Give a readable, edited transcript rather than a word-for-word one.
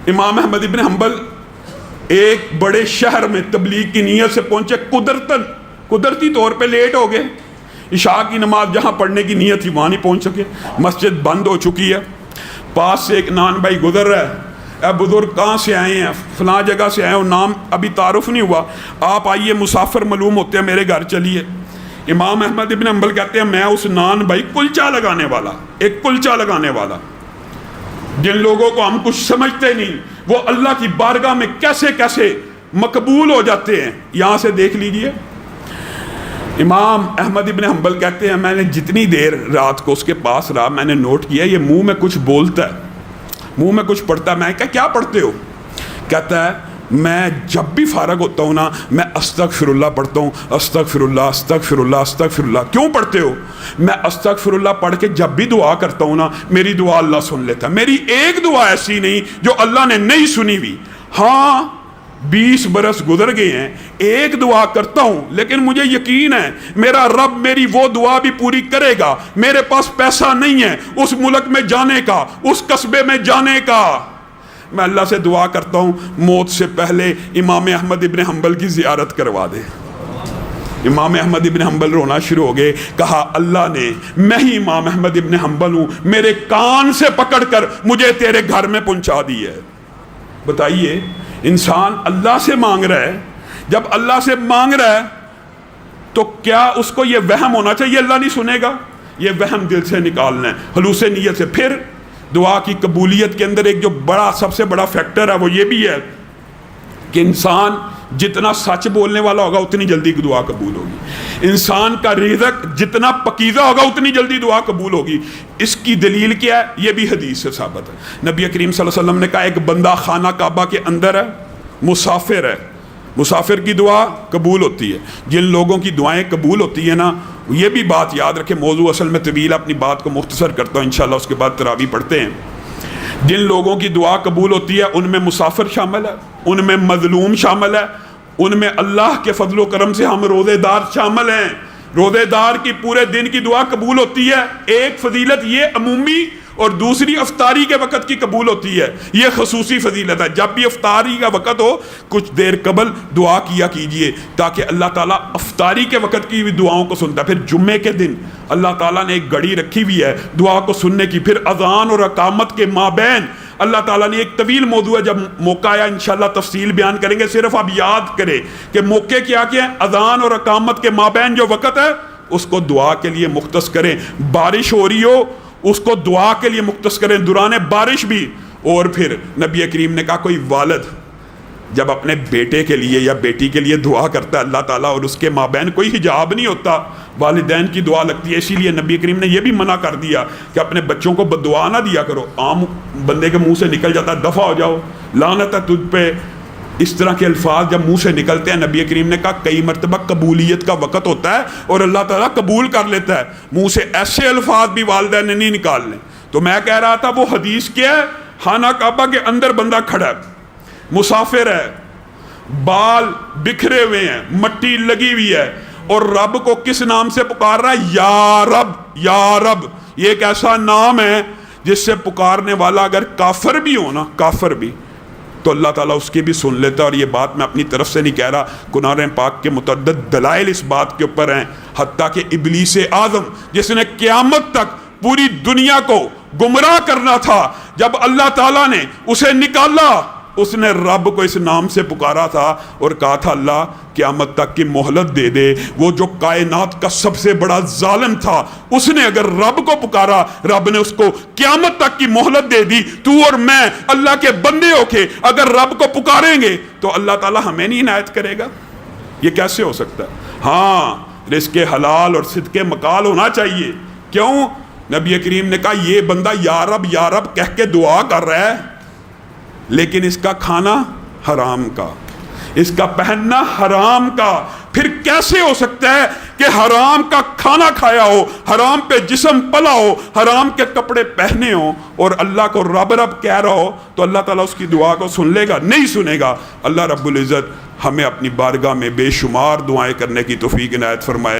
امام احمد ابن حنبل ایک بڑے شہر میں تبلیغ کی نیت سے پہنچے، قدرتی طور پہ لیٹ ہو گئے، عشاء کی نماز جہاں پڑھنے کی نیت تھی وہاں نہیں پہنچ سکے، مسجد بند ہو چکی ہے، پاس سے ایک نان بھائی گزر رہا ہے، اے بزرگ کہاں سے آئے ہیں؟ فلاں جگہ سے آئے ہیں، نام ابھی تعارف نہیں ہوا، آپ آئیے، مسافر معلوم ہوتے ہیں، میرے گھر چلیے۔ امام احمد ابن حنبل کہتے ہیں میں اس نان بھائی کلچا لگانے والا، ایک کلچا لگانے والا، جن لوگوں کو ہم کچھ سمجھتے نہیں وہ اللہ کی بارگاہ میں کیسے کیسے مقبول ہو جاتے ہیں، یہاں سے دیکھ لیجئے۔ امام احمد ابن حنبل کہتے ہیں میں نے جتنی دیر رات کو اس کے پاس رہا میں نے نوٹ کیا یہ منہ میں کچھ بولتا ہے، منہ میں کچھ پڑھتا ہے۔ میں کہا کیا پڑھتے ہو؟ کہتا ہے میں جب بھی فارغ ہوتا ہوں نا میں استغفر اللہ پڑھتا ہوں، استغفر اللہ استغفر اللہ استغفر اللہ۔ کیوں پڑھتے ہو؟ میں استغفر اللہ پڑھ کے جب بھی دعا کرتا ہوں نا میری دعا اللہ سن لیتا ہے، میری ایک دعا ایسی نہیں جو اللہ نے نہیں سنی ہوئی۔ ہاں 20 برس گزر گئے ہیں، ایک دعا کرتا ہوں لیکن مجھے یقین ہے میرا رب میری وہ دعا بھی پوری کرے گا۔ میرے پاس پیسہ نہیں ہے اس ملک میں جانے کا، اس قصبے میں جانے کا، میں اللہ سے دعا کرتا ہوں موت سے پہلے امام احمد ابن حنبل کی زیارت کروا دے۔ امام احمد ابن حنبل رونا شروع ہو گئے، کہا اللہ نے، میں ہی امام احمد ابن حنبل ہوں، میرے کان سے پکڑ کر مجھے تیرے گھر میں پہنچا دی ہے۔ بتائیے انسان اللہ سے مانگ رہا ہے، جب اللہ سے مانگ رہا ہے تو کیا اس کو یہ وہم ہونا چاہیے اللہ نہیں سنے گا؟ یہ وہم دل سے نکالنا ہے، خلوص نیت سے۔ پھر دعا کی قبولیت کے اندر ایک جو سب سے بڑا فیکٹر ہے وہ یہ بھی ہے کہ انسان جتنا سچ بولنے والا ہوگا اتنی جلدی دعا قبول ہوگی، انسان کا رزق جتنا پکیزہ ہوگا اتنی جلدی دعا قبول ہوگی۔ اس کی دلیل کیا ہے؟ یہ بھی حدیث سے ثابت ہے۔ نبی کریم صلی اللہ علیہ وسلم نے کہا ایک بندہ خانہ کعبہ کے اندر ہے، مسافر ہے، مسافر کی دعا قبول ہوتی ہے۔ جن لوگوں کی دعائیں قبول ہوتی ہیں نا، یہ بھی بات یاد رکھیں، موضوع اصل میں طویل، اپنی بات کو مختصر کرتا ہوں انشاءاللہ، اس کے بعد تراویح پڑھتے ہیں۔ جن لوگوں کی دعا قبول ہوتی ہے ان میں مسافر شامل ہے، ان میں مظلوم شامل ہے، ان میں اللہ کے فضل و کرم سے ہم روزے دار شامل ہیں۔ روزے دار کی پورے دن کی دعا قبول ہوتی ہے، ایک فضیلت یہ عمومی، اور دوسری افطاری کے وقت کی قبول ہوتی ہے، یہ خصوصی فضیلت ہے۔ جب بھی افطاری کا وقت ہو کچھ دیر قبل دعا کیا کیجئے تاکہ اللہ تعالیٰ افطاری کے وقت کی بھی دعاؤں کو سنتا ہے۔ پھر جمعے کے دن اللہ تعالیٰ نے ایک گھڑی رکھی ہوئی ہے دعا کو سننے کی، پھر اذان اور اقامت کے مابین اللہ تعالیٰ نے ایک طویل موضوع ہے، جب موقع آیا انشاءاللہ تفصیل بیان کریں گے، صرف آپ یاد کریں کہ موقع کیا کیا ہیں۔ اذان اور اقامت کے مابین جو وقت ہے اس کو دعا کے لیے مختص کریں، بارش ہو رہی ہو اس کو دعا کے لیے مختص کریں، دوران بارش بھی۔ اور پھر نبی کریم نے کہا کوئی والد جب اپنے بیٹے کے لیے یا بیٹی کے لیے دعا کرتا ہے اللہ تعالیٰ اور اس کے مابین کوئی حجاب نہیں ہوتا، والدین کی دعا لگتی ہے، اسی لیے نبی کریم نے یہ بھی منع کر دیا کہ اپنے بچوں کو بددعا نہ دیا کرو۔ عام بندے کے منہ سے نکل جاتا ہے دفع ہو جاؤ، لعنت ہے تجھ پہ، اس طرح کے الفاظ جب منہ سے نکلتے ہیں نبی کریم نے کہا کئی مرتبہ قبولیت کا وقت ہوتا ہے اور اللہ تعالیٰ قبول کر لیتا ہے، منہ سے ایسے الفاظ بھی والدین نے نہیں نکالنے۔ تو میں کہہ رہا تھا وہ حدیث کیا ہے؟ خانہ کعبہ کے اندر بندہ کھڑا ہے، مسافر ہے، بال بکھرے ہوئے ہیں، مٹی لگی ہوئی ہے، اور رب کو کس نام سے پکار رہا ہے؟ یا رب، یا رب۔ یہ ایک ایسا نام ہے جس سے پکارنے والا اگر کافر بھی ہو نا، کافر بھی، تو اللہ تعالیٰ اس کی بھی سن لیتا ہے۔ اور یہ بات میں اپنی طرف سے نہیں کہہ رہا، قرآن پاک کے متعدد دلائل اس بات کے اوپر ہیں، حتیٰ کہ ابلیس اعظم جس نے قیامت تک پوری دنیا کو گمراہ کرنا تھا، جب اللہ تعالیٰ نے اسے نکالا اس نے رب کو اس نام سے پکارا تھا اور کہا تھا اللہ قیامت تک کی مہلت دے دے۔ وہ جو کائنات کا سب سے بڑا ظالم تھا اس نے اگر رب کو پکارا، رب نے اس کو قیامت تک کی مہلت دے دی۔ تو اور میں اللہ کے بندے ہو کے اگر رب کو پکاریں گے تو اللہ تعالیٰ ہمیں نہیں عنایت کرے گا؟ یہ کیسے ہو سکتا ہے؟ ہاں رزق حلال اور صدق مقال ہونا چاہیے۔ کیوں؟ نبی کریم نے کہا یہ بندہ یا رب کہہ کے دعا کر رہا ہے لیکن اس کا کھانا حرام کا، اس کا پہننا حرام کا، پھر کیسے ہو سکتا ہے کہ حرام کا کھانا کھایا ہو، حرام پہ جسم پلا ہو، حرام کے کپڑے پہنے ہو اور اللہ کو رب کہہ رہا ہو تو اللہ تعالیٰ اس کی دعا کو سن لے گا؟ نہیں سنے گا۔ اللہ رب العزت ہمیں اپنی بارگاہ میں بے شمار دعائیں کرنے کی توفیق عنایت فرمائے۔